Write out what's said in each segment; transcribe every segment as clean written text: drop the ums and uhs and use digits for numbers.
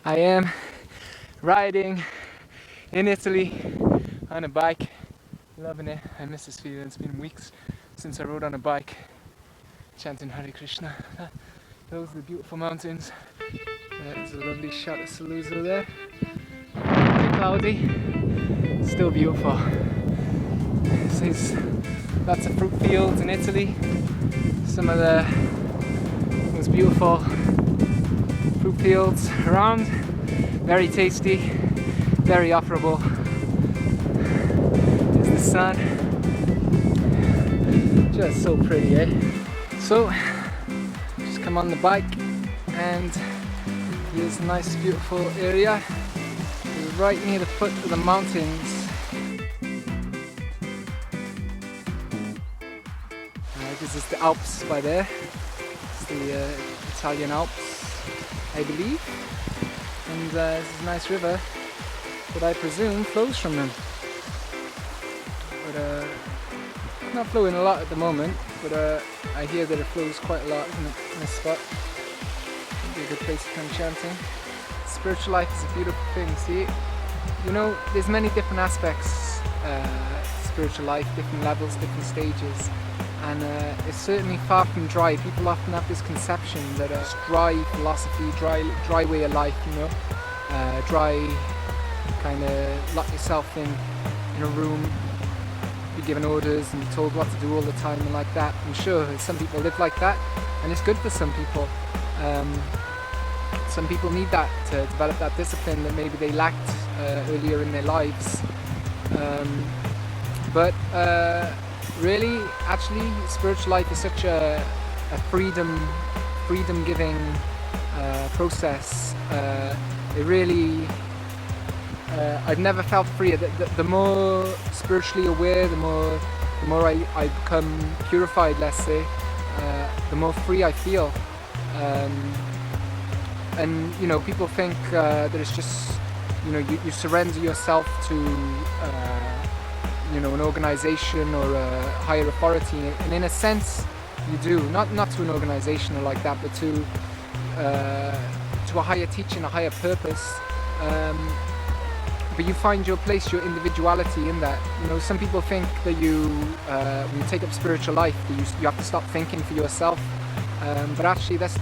I am riding in Italy on a bike, loving it. I miss this feeling. It's been weeks since I rode on a bike, chanting Hare Krishna. Those are the beautiful mountains. There's a lovely shot of Saluzzo there. A bit cloudy, still beautiful. There's lots of fruit fields in Italy. Some of the most beautiful fruit fields around. Very tasty, very offerable. There's the sun. Just so pretty, eh? So, just come on the bike and here's a nice beautiful area. We're right near the foot of the mountains. This is the Alps by there. It's the Italian Alps, I believe. And this is a nice river that I presume flows from them. But not flowing a lot at the moment, but I hear that it flows quite a lot in this spot. It'd be a good place to come chanting. Spiritual life is a beautiful thing, see? You know, there's many different aspects to spiritual life, different levels, different stages. And it's certainly far from dry. People often have this conception that it's dry philosophy, dry way of life, you know, dry kind of lock yourself in a room, be given orders and told what to do all the time and like that. I'm sure some people live like that, and it's good for some people. Some people need that to develop that discipline that maybe they lacked earlier in their lives. But really, actually, spiritual life is such a freedom-giving process. It really, I've never felt freer. The more spiritually aware, the more I become purified, let's say, the more free I feel. And you know, people think that it's just, you know, you surrender yourself to you know, an organization or a higher authority, and in a sense you do, not to an organization or like that, but to a higher teaching, a higher purpose, but you find your place, your individuality in that. You know, some people think that when you take up spiritual life, that you have to stop thinking for yourself, but actually that's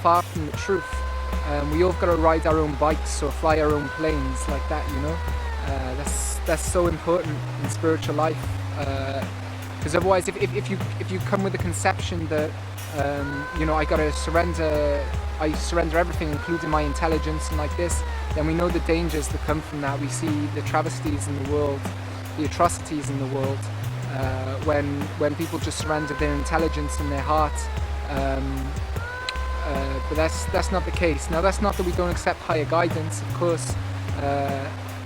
far from the truth. We all got to ride our own bikes or fly our own planes like that, you know. That's so important in spiritual life, because otherwise, if you come with the conception that you know, I surrender everything, including my intelligence, and like this, then we know the dangers that come from that. We see the travesties in the world, the atrocities in the world, when people just surrender their intelligence and their heart. But that's not the case. Now, that's not that we don't accept higher guidance, of course.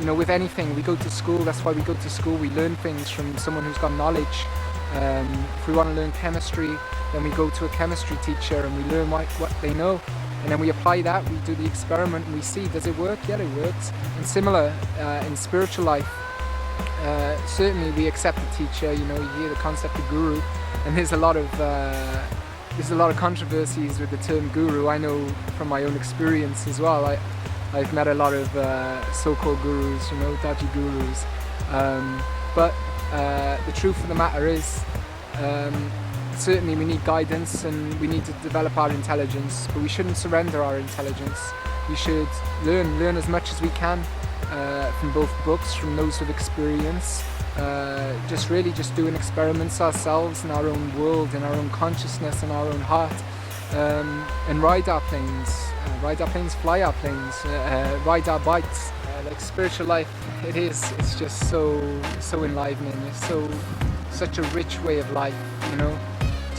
You know, with anything, we go to school. That's why we go to school. We learn things from someone who's got knowledge. If we want to learn chemistry, then we go to a chemistry teacher and we learn what they know, and then we apply that. We do the experiment and we see, does it work? Yeah, it works. And similar in spiritual life. Certainly, we accept the teacher. You know, you hear the concept of guru, and there's a lot of controversies with the term guru. I know from my own experience as well. I've met a lot of so-called gurus, you know, dodgy gurus. But the truth of the matter is, certainly we need guidance and we need to develop our intelligence, but we shouldn't surrender our intelligence. We should learn as much as we can from both books, from those with experience. Just doing experiments ourselves in our own world, in our own consciousness, in our own heart, and ride our planes, fly our planes, ride our bikes. Like spiritual life, it's just so enlivening. It's such a rich way of life, you know.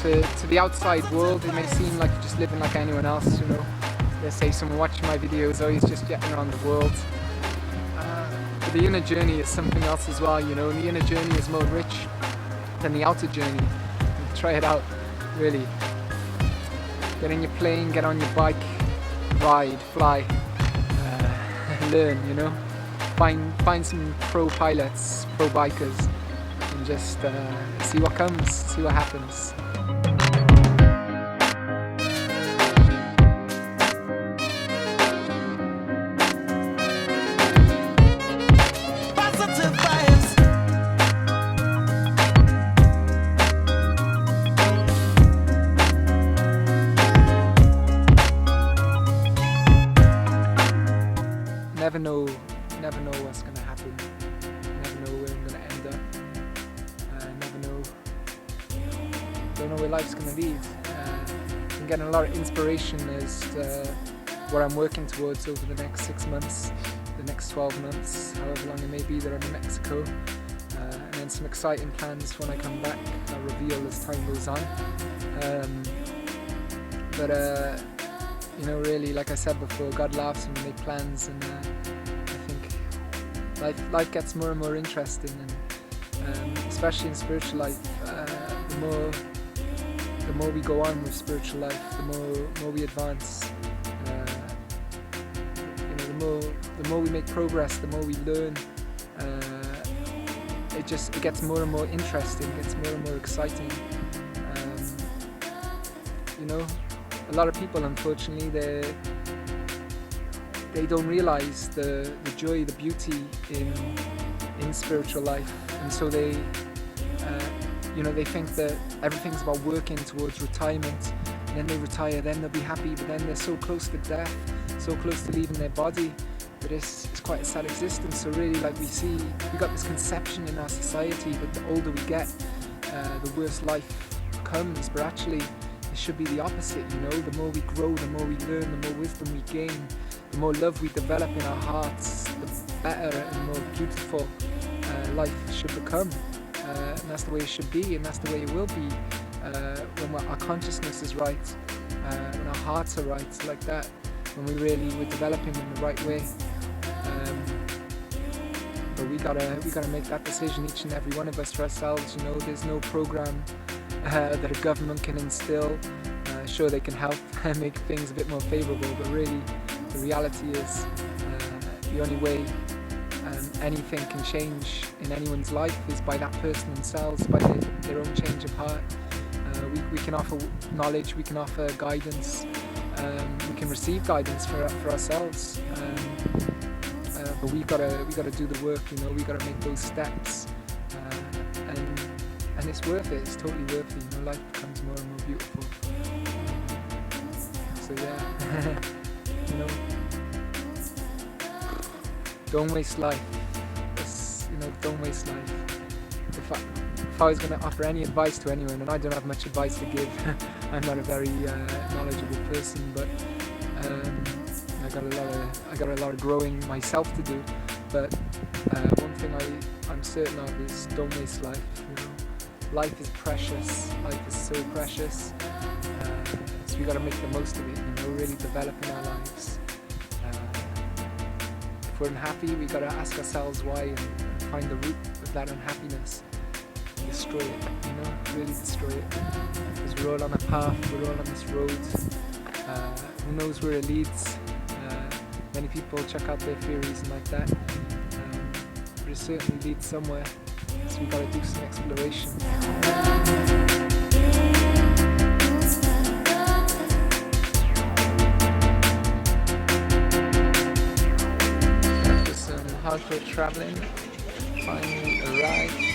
To the outside world, it may seem like you're just living like anyone else, you know. Let's say someone watching my videos, oh, he's just getting around the world. But the inner journey is something else as well, you know, and the inner journey is more rich than the outer journey. Try it out, really. Get in your plane, get on your bike, ride, fly, learn, you know. Find some pro pilots, pro bikers, and just see what comes, see what happens. never know what's going to happen. Never know where I'm going to end up. Don't know where life's going to lead. I'm getting a lot of inspiration as to what I'm working towards over the next 6 months, the next 12 months, however long it may be that I'm in Mexico. And then some exciting plans when I come back. I'll reveal as time goes on. Really, like I said before, God laughs when we make plans, and I think life gets more and more interesting, and especially in spiritual life, the more we go on with spiritual life, the more we advance. The more we make progress, the more we learn. It gets more and more interesting, gets more and more exciting. A lot of people, unfortunately, they don't realize the joy, the beauty in spiritual life, and so they think that everything's about working towards retirement, and then they retire, then they'll be happy, but then they're so close to death, so close to leaving their body, that it's quite a sad existence. So really, like we got this conception in our society that the older we get, the worse life becomes, but actually it should be the opposite. The more we grow, the more we learn, the more wisdom we gain, the more love we develop in our hearts, the better and more beautiful life should become. And that's the way it should be, and that's the way it will be when our consciousness is right, when our hearts are right, like that, when we're developing in the right way. But we gotta make that decision, each and every one of us, for ourselves. There's no program that a government can instill. Sure, they can help make things a bit more favourable, but really the reality is the only way anything can change in anyone's life is by that person themselves, by their own change of heart. We can offer knowledge, we can offer guidance, we can receive guidance for ourselves, but we gotta do the work. We gotta make those steps, and it's worth it. It's totally worth it. Life becomes more and more beautiful. So yeah, don't waste life. Don't waste life. If I was going to offer any advice to anyone, and I don't have much advice to give, I'm not a very knowledgeable person, but I got a lot of growing myself to do. But one thing I'm certain of is don't waste life. Life is precious. Life is so precious. So we got to make the most of it. Really developing our lives. If we're unhappy, we got to ask ourselves why and find the root of that unhappiness. Destroy it. Really destroy it. Because we're all on a path. We're all on this road. Who knows where it leads? Many people check out their theories and like that. But it certainly leads somewhere. So we got to do some exploration. After some hardcore traveling, finally arrived